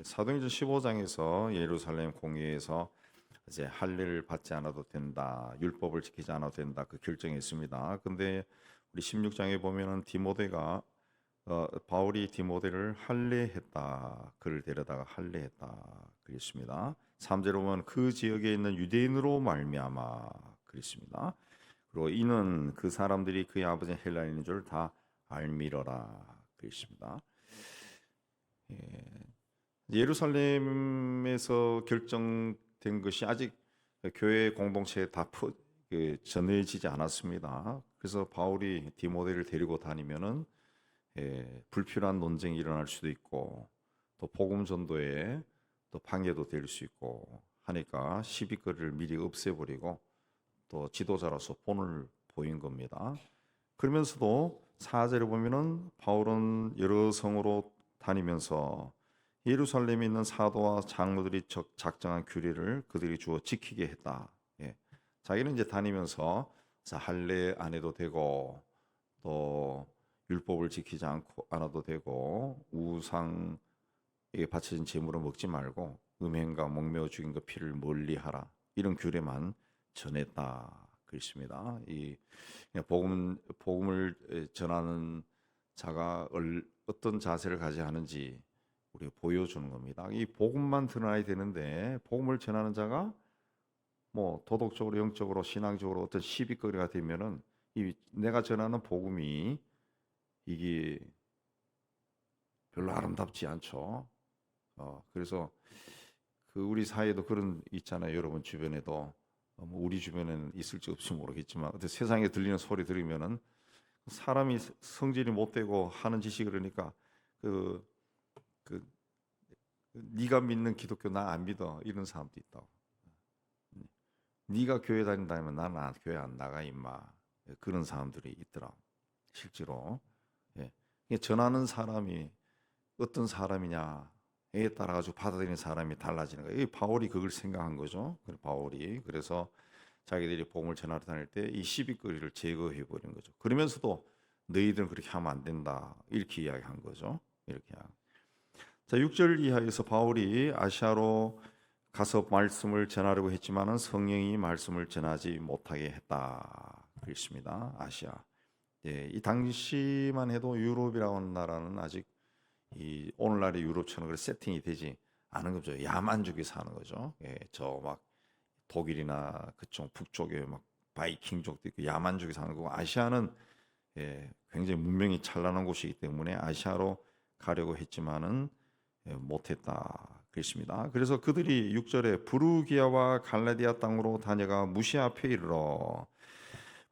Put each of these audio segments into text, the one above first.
사도행전 15장에서 예루살렘 공회에서 이제 할례를 받지 않아도 된다, 율법을 지키지 않아도 된다 그 결정이 있습니다. 근데 우리 16장에 보면은 디모데가 바울이 디모데를 할례했다, 그를 데려다가 할례했다 그랬습니다. 3절에 보면 그 지역에 있는 유대인으로 말미암아 그랬습니다. 그리고 이는 그 사람들이 그의 아버지 헬라인인 줄 다 알미러라 그랬습니다. 예루살렘에서 결정된 것이 아직 교회 공동체에 다 전해지지 않았습니다. 그래서 바울이 디모데를 데리고 다니면은 불필요한 논쟁이 일어날 수도 있고 또 복음 전도에 또 방해도 될 수 있고 하니까 시비거리를 미리 없애버리고 또 지도자로서 본을 보인 겁니다. 그러면서도 4절에 보면은 바울은 여러 성으로 다니면서 예루살렘에 있는 사도와 장로들이 작정한 규례를 그들이 주어 지키게 했다. 예. 자기는 이제 다니면서 할례 안 해도 되고 또 율법을 지키지 않아도 되고 우상에 바쳐진 제물을 먹지 말고 음행과 목매어 죽인 것 피를 멀리하라 이런 규례만 전했다. 그렇습니다. 이 복음을 전하는 자가 어떤 자세를 가져야 하는지 우리가 보여주는 겁니다. 이 복음만 드러나야 되는데 복음을 전하는 자가 뭐 도덕적으로 영적으로 신앙적으로 어떤 시비거리가 되면은 이 내가 전하는 복음이 이게 별로 아름답지 않죠. 그래서 그 우리 사회에도 그런 있잖아요. 여러분 주변에도 뭐 우리 주변에는 있을지 없을지 모르겠지만 세상에 들리는 소리 들으면은 사람이 성질이 못 되고 하는 짓이 그러니까 그, 그 네가 믿는 기독교 나 안 믿어 이런 사람도 있다고. 네가 교회 다닌다면 나는 교회 안 나가 임마. 그런 사람들이 있더라. 실제로. 예. 전하는 사람이 어떤 사람이냐에 따라 가지고 받아들이는 사람이 달라지는 거예요. 이 바울이 그걸 생각한 거죠. 바울이 그래서 자기들이 복음을 전하러 다닐 때 이 시비거리를 제거해 버린 거죠. 그러면서도 너희들은 그렇게 하면 안 된다 이렇게 이야기한 거죠. 이렇게. 자, 6절 이하에서 바울이 아시아로 가서 말씀을 전하려고 했지만은 성령이 말씀을 전하지 못하게 했다. 그렇습니다. 아시아. 예, 이 당시만 해도 유럽이라고 하는 나라는 아직 이 오늘날의 유럽처럼 그 세팅이 되지 않은 거죠. 야만족이 사는 거죠. 예, 저 막 독일이나 그쪽 북쪽에 막 바이킹족도 있고 야만족이 사는 거고 아시아는 굉장히 문명이 찬란한 곳이기 때문에 아시아로 가려고 했지만은 못했다 그랬습니다. 그래서 그들이 6절에 부르기아와 갈라디아 땅으로 다녀가 무시아 앞에 이르러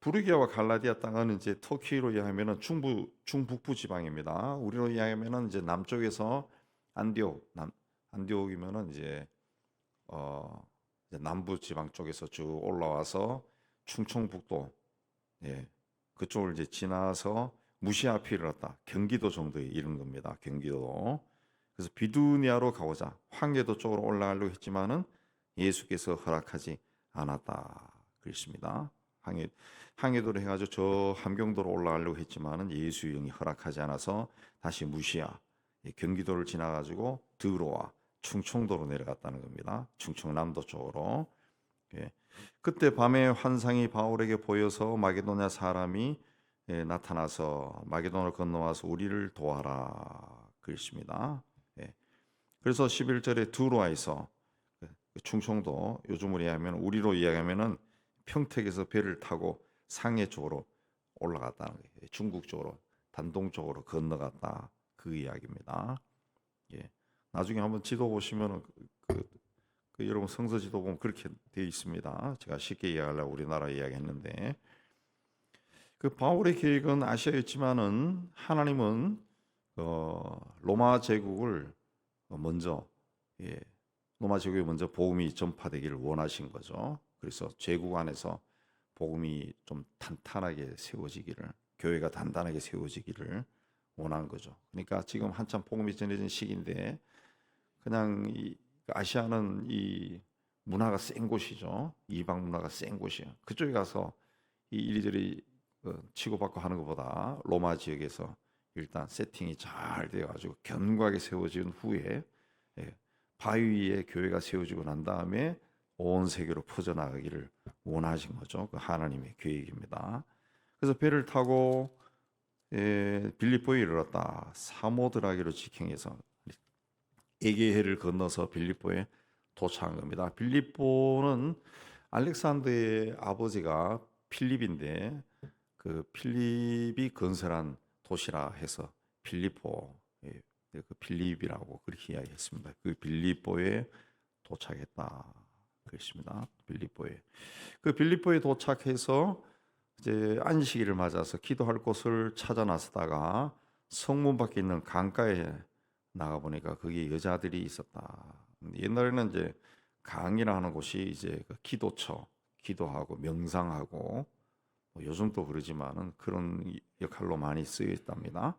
부르기아와 갈라디아 땅은 이제 터키로 이야기하면은 중북부 지방입니다. 우리로 이야기하면은 이제 남쪽에서 안디옥이면은 이제 남부 지방 쪽에서 쭉 올라와서 충청북도 그쪽을 이제 지나서 무시아 앞에 이르렀다. 경기도 정도에 이른 겁니다. 경기도. 그래서 비두니아로 가고자 황해도 쪽으로 올라가려고 했지만은 예수께서 허락하지 않았다. 그랬습니다. 항해도로 해가지고 저 함경도로 올라가려고 했지만은 예수 영이 허락하지 않아서 다시 무시아 경기도를 지나가지고 드로아 충청도로 내려갔다는 겁니다. 충청남도 쪽으로. 예. 그때 밤에 환상이 바울에게 보여서 마게도냐 사람이 나타나서 마게도나를 건너와서 우리를 도와라 그랬습니다. 예. 그래서 11절에 드로아에서 충청도 요즘으로 이야기하면 우리로 이야기하면은 평택에서 배를 타고 상해 쪽으로 올라갔다는 거예요. 중국 쪽으로 단동 쪽으로 건너갔다 그 이야기입니다. 예. 나중에 한번 지도 보시면은 여러분 성서 지도 보면 그렇게 되어 있습니다. 제가 쉽게 이해하려고 우리나라 이야기했는데 그 바울의 계획은 아시아였지만은 하나님은 로마 제국을 먼저 로마 제국에 먼저 복음이 전파되기를 원하신 거죠. 그래서 제국 안에서 복음이 좀 탄탄하게 세워지기를 교회가 단단하게 세워지기를 원한 거죠. 그러니까 지금 한참 복음이 전해진 시기인데 그냥 이 아시아는 이 문화가 센 곳이죠. 이방 문화가 센 곳이에요. 그쪽에 가서 이 이리저리 치고받고 하는 것보다 로마 지역에서 일단 세팅이 잘 되어가지고 견고하게 세워진 후에 예, 바위 위에 교회가 세워지고 난 다음에 온 세계로 퍼져나가기를 원하신 거죠. 그 하나님의 계획입니다. 그래서 배를 타고 빌립보에 이르렀다. 사모드라기로 직행해서 에게해를 건너서 빌립보에 도착한 겁니다. 빌립보는 알렉산더의 아버지가 필립인데 그 필립이 건설한 도시라 해서 빌립보, 그 빌립이라고 그렇게 이야기했습니다. 그 빌립보에 도착했다 그랬습니다. 그 빌립보에 도착해서 이제 안식일을 맞아서 기도할 곳을 찾아 나서다가 성문 밖에 있는 강가에 나가 보니까 거기 여자들이 있었다. 옛날에는 이제 강이라 하는 곳이 이제 그 기도처, 기도하고 명상하고 뭐 요즘도 그러지만은 그런 역할로 많이 쓰여 있답니다.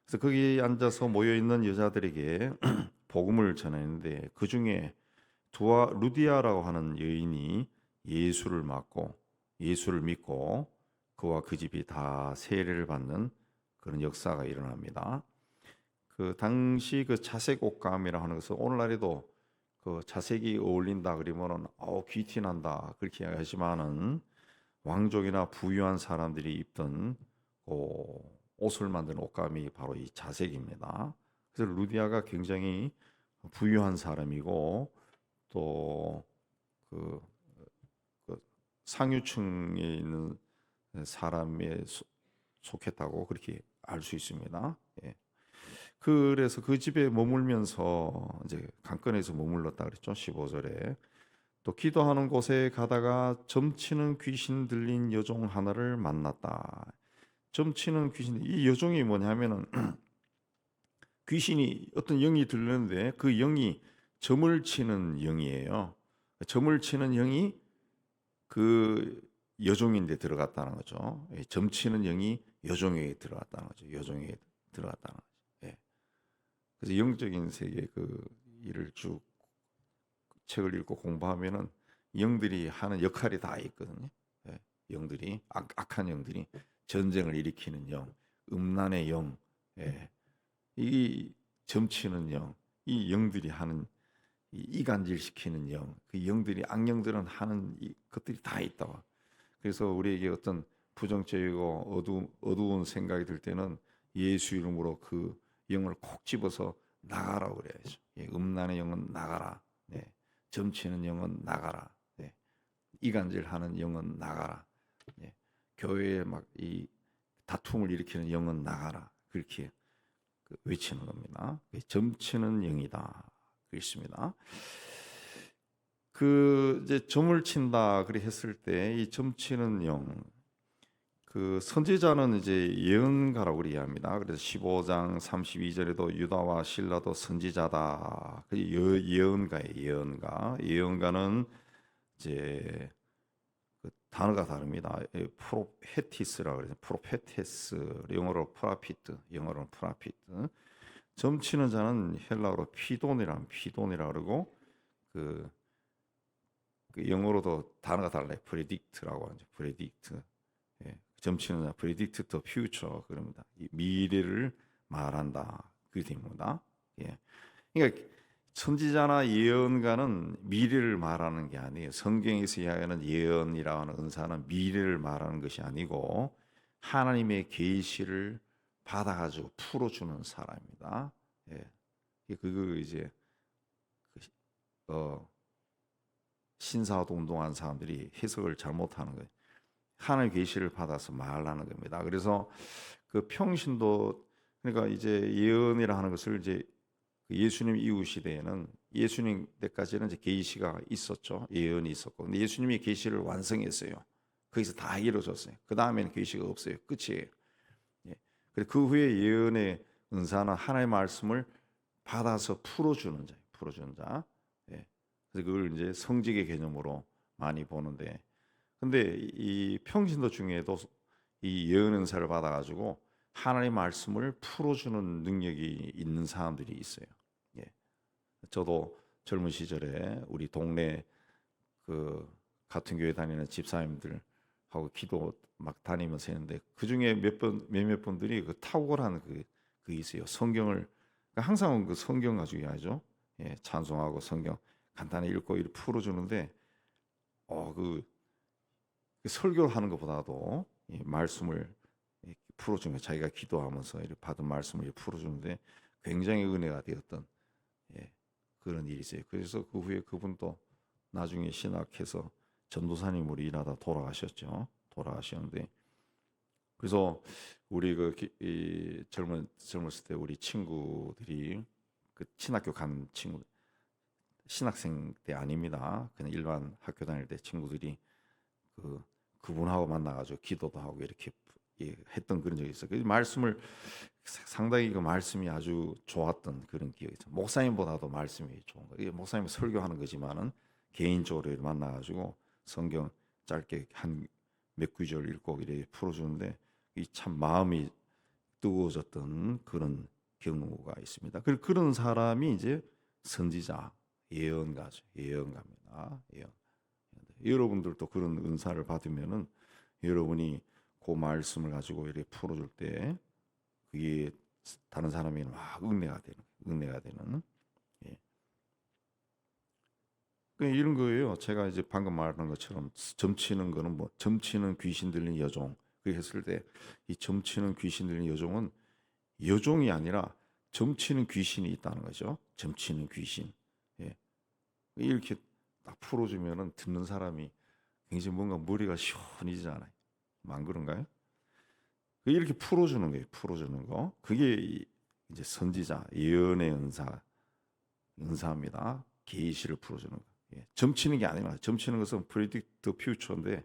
그래서 거기 앉아서 모여 있는 여자들에게 복음을 전했는데 그 중에 루디아라고 하는 여인이 예수를 믿고 그와 그 집이 다 세례를 받는 그런 역사가 일어납니다. 그 당시 그 자색 옷감이라 하는 것은 오늘날에도 그 자색이 어울린다 그러면은 귀티 난다 그렇게 이야기하지만은 왕족이나 부유한 사람들이 입던 옷을 만드는 옷감이 바로 이 자색입니다. 그래서 루디아가 굉장히 부유한 사람이고 또 그 상류층에 있는 사람에 속했다고 그렇게 알 수 있습니다. 예. 그래서 그 집에 머물면서 이제 강권에서 머물렀다 그랬죠. 15절에 또 기도하는 곳에 가다가 점치는 귀신 들린 여종 하나를 만났다. 점치는 귀신, 이 여종이 뭐냐면은 귀신이 어떤 영이 들렸는데 그 영이 점을 치는 영이에요. 점을 치는 영이 그 여종인데 들어갔다는 거죠. 점 치는 영이 여종에게 들어갔다는 거죠. 여종에게 들어갔다는 거죠. 예. 그래서 영적인 세계 그 일을 쭉 책을 읽고 공부하면은 영들이 하는 역할이 다 있거든요. 예. 영들이 악한 영들이 전쟁을 일으키는 영, 음란의 영, 예. 이 점치는 영, 이 영들이 하는 이간질시키는 영, 그 영들이 악령들은 하는 것들이 다 있다고. 그래서 우리에게 어떤 부정적이고 어두운 생각이 들 때는 예수 이름으로 그 영을 콕 집어서 나가라고 그래야죠. 예, 음란의 영은 나가라. 네. 점치는 영은 나가라. 네. 이간질하는 영은 나가라. 네. 교회에 막 이 다툼을 일으키는 영은 나가라. 그렇게 외치는 겁니다. 점치는 영이다. 그렇습니다. 그 이제 점을 친다 그리 했을 때 이 점치는 영, 그 선지자는 이제 예언가라고 이야기합니다. 그래서 15장 32절에도 유다와 실라도 선지자다. 그 예언가예요. 예언가는 이제 그 단어가 다릅니다. 프로페티스라고 그래서 프로페테스, 영어로 프라피트, 영어로는 프라피트. 점치는 자는 헬라어로 피돈이라 그러고 그 영어로도 단어가 달라요. 프레딕트라고 하죠. 프레딕트. 예. 점치는 자, 프레딕트 더 퓨처 그럽니다. 미래를 말한다. 그게 됩니다. 예. 그러니까 선지자나 예언가는 미래를 말하는 게 아니에요. 성경에서 이야기하는 예언이라고 하는 은사는 미래를 말하는 것이 아니고 하나님의 계시를 받아가지고 풀어주는 사람입니다. 예. 그거 이제 신사도 운동한 사람들이 해석을 잘못하는 거예요. 하나님의 계시를 받아서 말하는 겁니다. 그래서 그 평신도 그러니까 이제 예언이라 하는 것을 이제 예수님 이후 시대에는 예수님 때까지는 이제 계시가 있었죠. 예언이 있었고, 근데 예수님이 계시를 완성했어요. 거기서 다 이루어졌어요. 그 다음에는 계시가 없어요. 끝이에요. 예. 그 후에 예언의 은사는 하나님의 말씀을 받아서 풀어주는 자예요. 풀어주는 자. 예. 그래서 그걸 이제 성직의 개념으로 많이 보는데, 근데 이 평신도 중에도 이 예언 은사를 받아가지고 하나님의 말씀을 풀어주는 능력이 있는 사람들이 있어요. 예. 저도 젊은 시절에 우리 동네 그 같은 교회 다니는 집사님들하고 기도 막 다니면서 했는데 그 중에 몇몇 분들이 그 탁월한 그 있어요. 성경을 그러니까 항상 그 성경 가지고 이야기하죠. 예, 찬송하고 성경 간단히 읽고 이렇게 풀어주는데 그 설교를 하는 것보다도 이 말씀을 이렇게 풀어주는 거, 자기가 기도하면서 이렇게 받은 말씀을 이렇게 풀어주는데 굉장히 은혜가 되었던 예, 그런 일이 있어요. 그래서 그 후에 그분도 나중에 신학해서 전도사님으로 일하다 돌아가셨죠. 돌아가셨는데 그래서 우리 이 젊었을 때 우리 친구들이 그 신학교 간 친구 신학생 때 아닙니다. 그냥 일반 학교 다닐 때 친구들이 그분하고 만나가지고 기도도 하고 이렇게 했던 그런 적이 있어요. 그 말씀을 상당히 그 말씀이 아주 좋았던 그런 기억이 있어요. 목사님보다도 말씀이 좋은 거예요. 목사님 설교하는 거지만은 개인적으로 만나가지고 성경 짧게 한 몇 구절 읽고 이렇게 풀어주는데 이 참 마음이 뜨거워졌던 그런 경우가 있습니다. 그런 사람이 이제 선지자, 예언가죠. 예언가입니다. 예언. 여러분들도 그런 은사를 받으면은 여러분이 그 말씀을 가지고 이렇게 풀어줄 때 그게 다른 사람이 막 은혜가 되는 예. 이런 거예요. 제가 이제 방금 말한 것처럼 점치는 거는 뭐 점치는 귀신 들린 여종 그렇게 했을 때 이 점치는 귀신 들린 여종은 여종이 아니라 점치는 귀신이 있다는 거죠. 점치는 귀신. 예. 이렇게 딱 풀어주면은 듣는 사람이 굉장히 뭔가 머리가 시원해지잖아요. 안 그런가요? 이렇게 풀어주는 거예요. 풀어주는 거. 그게 이제 선지자, 예언의 은사입니다. 계시를 풀어주는 거. 예. 점치는 게 아니라 점치는 것은 predict the future인데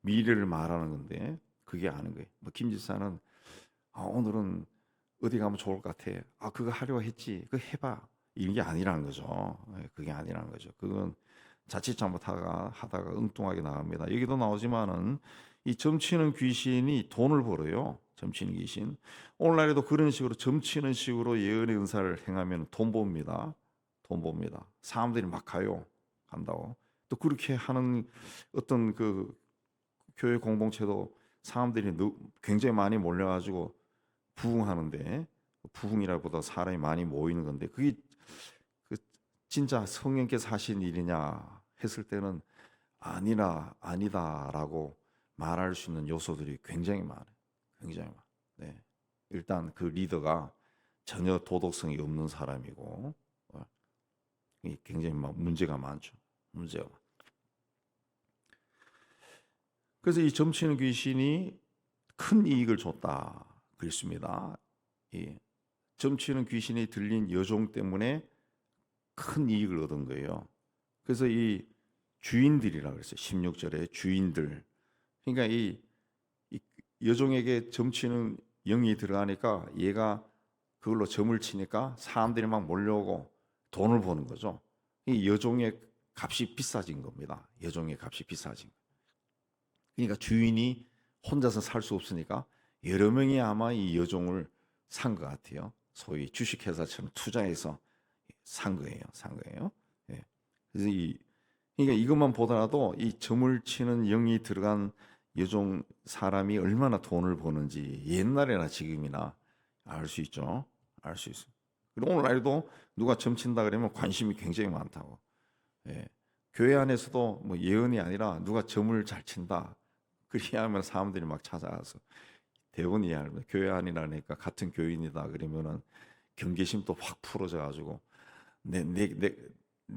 미래를 말하는 건데 그게 아닌 거예요. 뭐 김 지사는 오늘은 어디 가면 좋을 것 같아. 그거 하려고 했지. 그거 해봐. 이게 아니라는 거죠. 예, 그게 아니라는 거죠. 그건 자칫 잘못하다가 엉뚱하게 나갑니다. 여기도 나오지만은 이 점치는 귀신이 돈을 벌어요. 점치는 귀신. 오늘날에도 그런 식으로 점치는 식으로 예언의 은사를 행하면 돈 법니다. 돈 법니다. 사람들이 막 간다고. 또 그렇게 하는 어떤 그 교회 공동체도 사람들이 굉장히 많이 몰려가지고 부흥하는데 부흥이라보다 사람이 많이 모이는 건데 그게 진짜 성령께서 하신 일이냐 했을 때는 아니다라고 말할 수 있는 요소들이 굉장히 많아요. 굉장히 많아요. 네. 일단 그 리더가 전혀 도덕성이 없는 사람이고 굉장히 문제가 많죠. 문제가. 그래서 이 점치는 귀신이 큰 이익을 줬다 그랬습니다. 이 점치는 귀신이 들린 여종 때문에 큰 이익을 얻은 거예요. 그래서 이 주인들이라 그랬어요. 16절에 주인들. 그러니까 이 여종에게 점치는 영이 들어가니까 얘가 그걸로 점을 치니까 사람들이 막 몰려오고 돈을 버는 거죠. 이 여종의 값이 비싸진 겁니다. 여종의 값이 비싸진 거예요. 그러니까 주인이 혼자서 살 수 없으니까 여러 명이 아마 이 여종을 산 것 같아요. 소위 주식회사처럼 투자해서 산 거예요. 예. 그래서 그러니까 이것만 보더라도 이 점을 치는 영이 들어간 여종 사람이 얼마나 돈을 버는지 옛날이나 지금이나 알 수 있죠. 알 수 있어요. 그리고 오늘날에도 누가 점 친다 그러면 관심이 굉장히 많다고. 예. 교회 안에서도 뭐 예언이 아니라 누가 점을 잘 친다. 그렇게 하면 사람들이 막 찾아와서 대부분 이해합니다. 교회 안이라니까 같은 교인이다 그러면은 경계심도 확 풀어져 가지고 내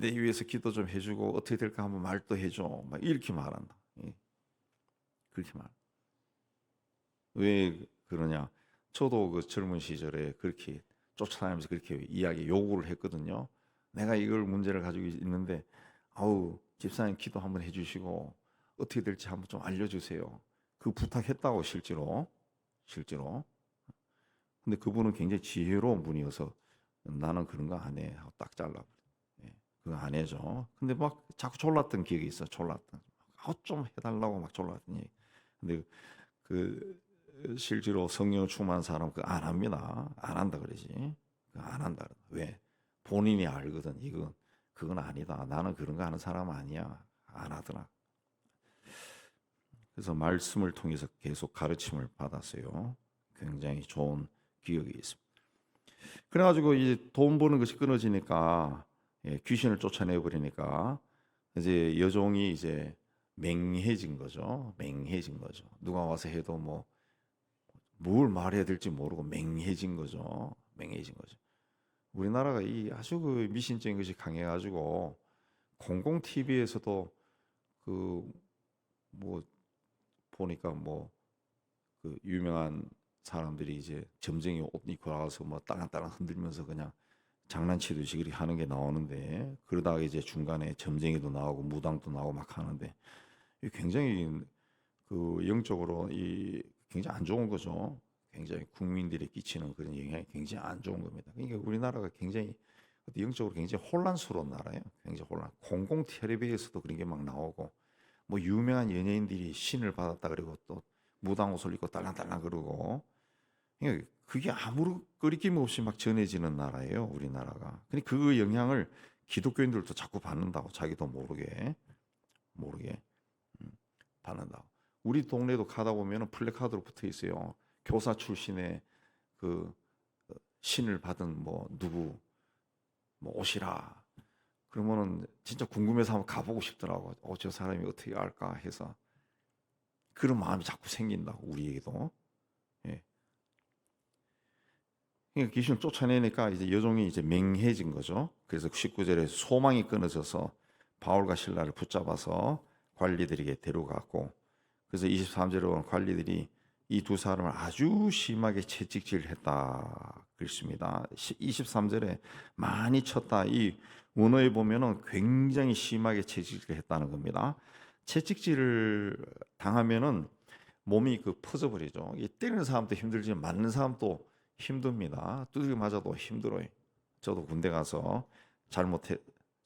위해서 기도 좀 해주고 어떻게 될까 한번 말도 해줘. 막 이렇게 말한다. 예. 그렇게 말. 왜 그러냐? 저도 그 젊은 시절에 그렇게 쫓아다니면서 그렇게 요구를 했거든요. 내가 이걸 문제를 가지고 있는데, 집사님 기도 한번 해주시고 어떻게 될지 한번 좀 알려주세요. 그 부탁했다고 실제로. 근데 그분은 굉장히 지혜로운 분이어서 나는 그런 거 안 해 하고 딱 잘라. 예, 그거 안 해줘. 근데 막 자꾸 졸랐던 기억이 있어. 좀 해달라고 막 졸랐더니. 근데 그 실제로 성령 충만한 사람 그거 안 합니다. 안 한다 그러지. 그거 안 한다. 왜? 본인이 알거든. 그건 아니다. 나는 그런 거 하는 사람 아니야. 안 하더라. 그래서 말씀을 통해서 계속 가르침을 받았어요. 굉장히 좋은 기억이 있습니다. 그래가지고 이제 돈 버는 것이 끊어지니까 귀신을 쫓아내 버리니까 이제 여종이 이제 맹해진 거죠. 맹해진 거죠. 누가 와서 해도 뭐 뭘 말해야 될지 모르고 맹해진 거죠. 맹해진 거죠. 우리나라가 이 아주 그 미신적인 것이 강해가지고 공공 TV에서도 그 뭐 보니까 뭐 그 유명한 사람들이 이제 점쟁이 옷 입고 나와서 뭐 딸랑딸랑 흔들면서 그냥 장난치듯이 그렇게 하는 게 나오는데, 그러다가 이제 중간에 점쟁이도 나오고 무당도 나오고 막 하는데 이 굉장히 그 영적으로 이 굉장히 안 좋은 거죠. 굉장히 국민들이 끼치는 그런 영향이 굉장히 안 좋은 겁니다. 그러니까 우리나라가 굉장히 영적으로 굉장히 혼란스러운 나라예요. 굉장히 혼란. 공공 텔레비에서도 그런 게 막 나오고 뭐 유명한 연예인들이 신을 받았다 그리고 또 무당 옷을 입고 딸랑딸랑 그러고, 그러니까 그게 아무런 거리낌 없이 막 전해지는 나라예요, 우리나라가. 근데 그 영향을 기독교인들도 자꾸 받는다고, 자기도 모르게 받는다고. 우리 동네도 가다 보면은 플래카드로 붙어 있어요. 교사 출신의 그 신을 받은 뭐 누구 뭐 오시라. 그러면은 진짜 궁금해서 한번 가보고 싶더라고. 저 사람이 어떻게 알까 해서 그런 마음이 자꾸 생긴다고, 우리에게도. 예. 그러니까 귀신을 쫓아내니까 이제 여종이 이제 맹해진 거죠. 그래서 19절에 소망이 끊어져서 바울과 신라를 붙잡아서 관리들에게 데려갔고, 그래서 23절에 보면 관리들이 이 두 사람을 아주 심하게 채찍질했다 그랬습니다. 23절에 많이 쳤다. 이 원어에 보면은 굉장히 심하게 채찍질했다는 겁니다. 채찍질을 당하면은 몸이 그 퍼져버리죠. 이 때리는 사람도 힘들지만 맞는 사람도 힘듭니다. 두들겨 맞아도 힘들어요. 저도 군대 가서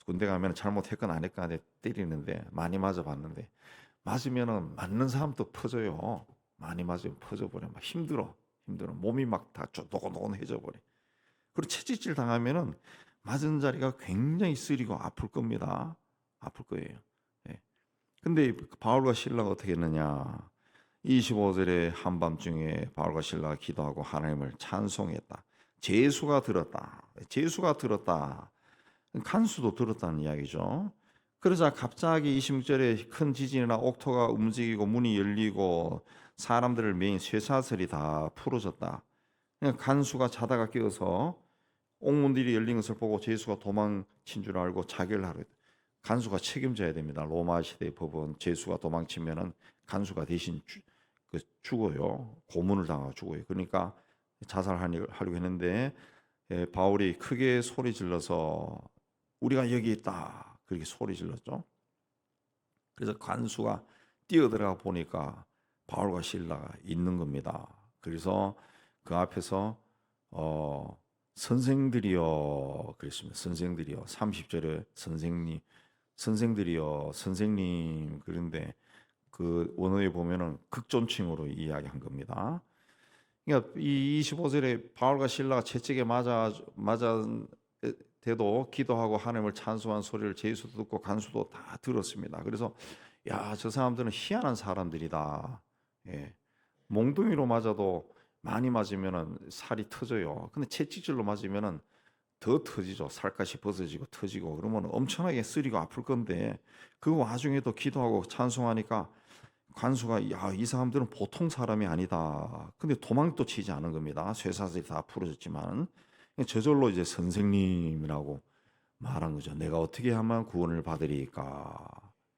군대 가면 잘못했건 안 했건 안에 때리는데 많이 맞아봤는데, 맞으면은 맞는 사람도 퍼져요. 많이 맞으면 퍼져버려. 막 힘들어. 몸이 막 다 노곤노곤해져 버려. 그리고 채찍질 당하면은 맞은 자리가 굉장히 쓰리고 아플 겁니다. 아플 거예요. 예. 근데 바울과 신라가 어떻게 했느냐? 25절에 한밤중에 바울과 신라가 기도하고 하나님을 찬송했다. 제수가 들었다. 제수가 들었다. 간수도 들었다는 이야기죠. 그러자 갑자기 26절에 큰 지진이나 옥토가 움직이고 문이 열리고 사람들을 메인 쇠사슬이 다 풀어졌다. 간수가 자다가 깨어서 옥문들이 열린 것을 보고 제수가 도망친 줄 알고 자결을 하려 했다. 간수가 책임져야 됩니다. 로마 시대 법은 제수가 도망치면은 간수가 대신 죽어요. 고문을 당하고 죽어요. 그러니까 자살하려고 했는데 바울이 크게 소리 질러서 우리가 여기 있다 그렇게 소리 질렀죠. 그래서 간수가 뛰어들어가 보니까 바울과 신라가 있는 겁니다. 그래서 그 앞에서 선생들이여 그랬습니다. 선생들이여. 30절에 선생들이여 선생님. 그런데 그 원어에 보면은 극존칭으로 이야기한 겁니다. 그러니까 이 25절에 바울과 신라가 채찍에 맞아 대도 기도하고 하나님을 찬송한 소리를 제수도 듣고 간수도 다 들었습니다. 그래서 야, 저 사람들은 희한한 사람들이다. 예. 몽둥이로 맞아도 많이 맞으면은 살이 터져요. 근데 채찍질로 맞으면은 더 터지죠. 살갗이 벗어지고 터지고 그러면 엄청나게 쓰리고 아플 건데 그 와중에도 기도하고 찬송하니까 관수가 야, 이 사람들은 보통 사람이 아니다. 근데 도망도 치지 않은 겁니다. 쇠사슬이 다 풀어졌지만 저절로 이제 선생님이라고 말한 거죠. 내가 어떻게 하면 구원을 받으리까?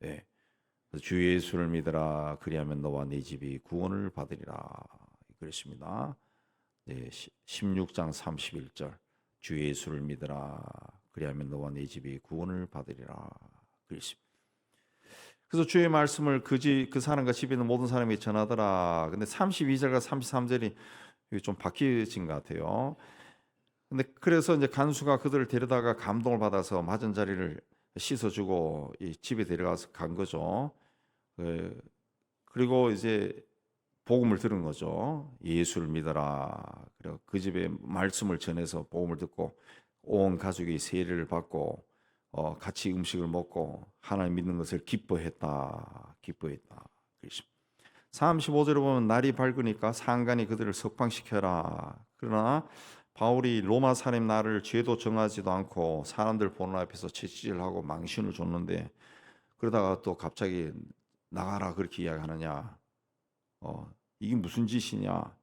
네. 주 예수를 믿으라. 그리하면 너와 네 집이 구원을 받으리라. 그랬습니다. 네, 16장 31절. 주 예수를 믿으라. 그리하면 너와 네 집이 구원을 받으리라. 그랬습니다. 그래서 주의 말씀을 그 사람과 집에 있는 모든 사람이 전하더라. 근데 32절과 33절이 좀 바뀌어진 것 같아요. 근데 그래서 이제 간수가 그들을 데려다가 감동을 받아서 맞은 자리를 씻어주고 이 집에 데려가서 간 거죠. 그리고 이제 복음을 들은 거죠. 예수를 믿어라. 그리고 그 집에 말씀을 전해서 복음을 듣고 온 가족이 세례를 받고 같이 음식을 먹고 하나님 믿는 것을 기뻐했다. 35절에 보면 날이 밝으니까 상관이 그들을 석방시켜라. 그러나 바울이 로마 살인 날을 죄도 정하지도 않고 사람들 보는 앞에서 채찍질하고 망신을 줬는데 그러다가 또 갑자기 나가라 그렇게 이야기하느냐? 이게 무슨 짓이냐?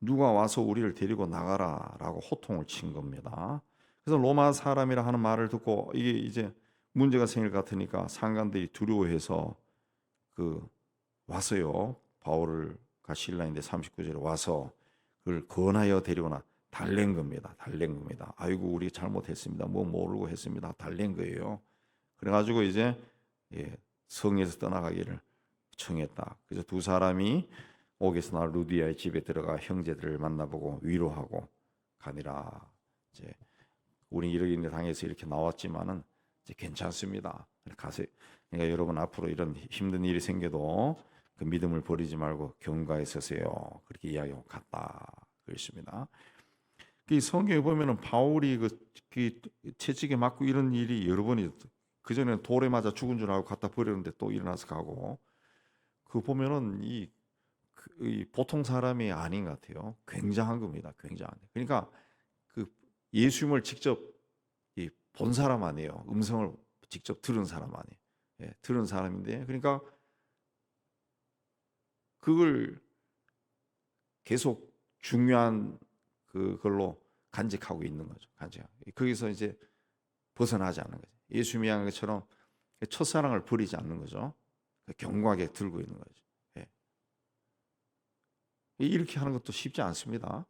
누가 와서 우리를 데리고 나가라라고 호통을 친 겁니다. 그래서 로마 사람이라 하는 말을 듣고 이게 이제 문제가 생길 것 같으니까 상관들이 두려워해서 왔어요. 바울과 실라인데 39절에 와서 그걸 권하여 데리거나 달랜 겁니다. 달랜 겁니다. 아이고 우리 잘못했습니다. 뭐 모르고 했습니다. 달랜 거예요. 그래가지고 이제 성에서 떠나가기를 청했다. 그래서 두 사람이 옥에서 나 루디아의 집에 들어가 형제들을 만나보고 위로하고 가니라. 이제 우리 이렇게 당해서 이렇게 나왔지만은 이제 괜찮습니다. 가세요. 그러니까 여러분 앞으로 이런 힘든 일이 생겨도 그 믿음을 버리지 말고 경과에 서세요. 그렇게 이야기하고 갔다. 그랬습니다. 그 성경에 보면은 바울이 그 채찍에 맞고 이런 일이 여러 번이 그 전에 돌에 맞아 죽은 줄 알고 갖다 버렸는데 또 일어나서 가고 그 보면은 이 보통 사람이 아닌 것 같아요. 굉장한 겁니다. 굉장한. 그러니까 그 예수님을 직접 본 사람 아니에요. 음성을 직접 들은 사람 아니에요. 들은 사람인데 그러니까 그걸 계속 중요한 그걸로 간직하고 있는 거죠. 간직하고. 거기서 이제 벗어나지 않는 거죠. 예수님이 한 것처럼 첫사랑을 버리지 않는 거죠. 견고하게 들고 있는 거죠. 이렇게 하는 것도 쉽지 않습니다.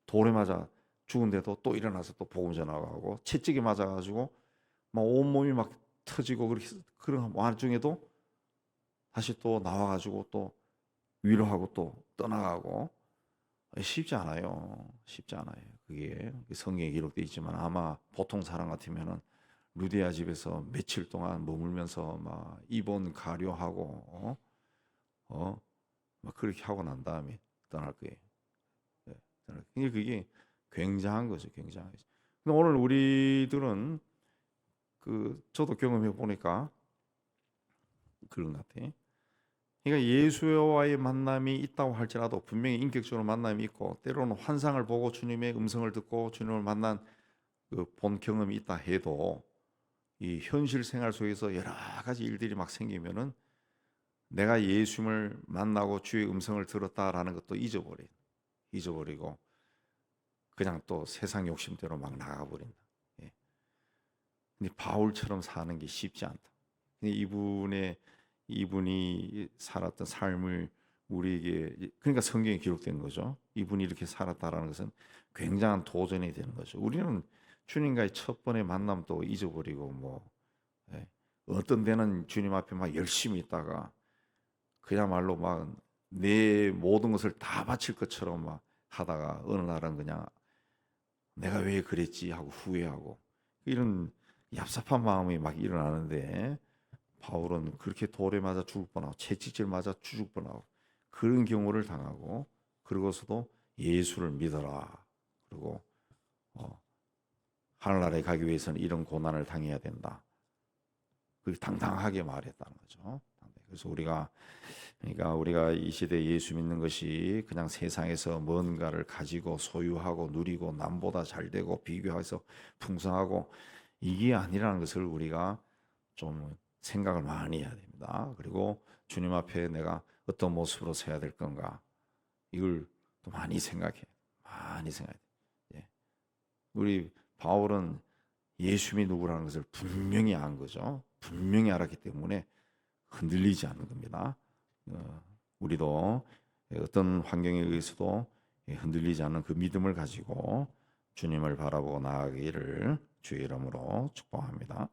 돌에 맞아 죽은데도 또 일어나서 또 복음 전하고 채찍에 맞아가지고 막 온몸이 막 터지고 그렇게 그런 와중에도 다시 또 나와가지고 또 위로하고 또 떠나가고 쉽지 않아요. 쉽지 않아요. 그게 성경에 기록되어 있지만 아마 보통 사람 같으면은 루디아 집에서 며칠 동안 머물면서 막 입원 가료하고 막 그렇게 하고 난 다음에 떠날 거예요. 네, 그게 굉장한 거죠, 굉장한 거죠. 근데 오늘 우리들은 저도 경험해 보니까 그런 것 같아요. 그러니까 예수와의 만남이 있다고 할지라도 분명히 인격적으로 만남이 있고 때로는 환상을 보고 주님의 음성을 듣고 주님을 만난 본 경험이 있다 해도 이 현실 생활 속에서 여러 가지 일들이 막 생기면은 내가 예수님을 만나고 주의 음성을 들었다라는 것도 잊어버리고 그냥 또 세상 욕심대로 막 나가버린다. 근데 바울처럼 사는 게 쉽지 않다. 근데 이분이 살았던 삶을 우리에게 그러니까 성경에 기록된 거죠. 이분이 이렇게 살았다라는 것은 굉장한 도전이 되는 거죠. 우리는 주님과의 첫 번의 만남도 잊어버리고 어떤 데는 주님 앞에 막 열심히 있다가 그야말로 막 내 모든 것을 다 바칠 것처럼 막 하다가 어느 날은 그냥 내가 왜 그랬지 하고 후회하고 이런 얍삽한 마음이 막 일어나는데 바울은 그렇게 돌에 맞아 죽을 뻔하고 채찍질 맞아 죽을 뻔하고 그런 경우를 당하고 그러고서도 예수를 믿어라. 그리고 하늘나라에 가기 위해서는 이런 고난을 당해야 된다. 그걸 당당하게 말했다는 거죠. 그래서 우리가 이 시대에 예수 믿는 것이 그냥 세상에서 뭔가를 가지고 소유하고 누리고 남보다 잘 되고 비교해서 풍성하고 이게 아니라는 것을 우리가 좀 생각을 많이 해야 됩니다. 그리고 주님 앞에 내가 어떤 모습으로 서야 될 건가 이걸 또 많이 생각해. 예. 우리 바울은 예수님이 누구라는 것을 분명히 안 거죠. 분명히 알았기 때문에 흔들리지 않는 겁니다. 우리도 어떤 환경에 의해서도 흔들리지 않는 그 믿음을 가지고 주님을 바라보고 나아가기를 주의 이름으로 축복합니다.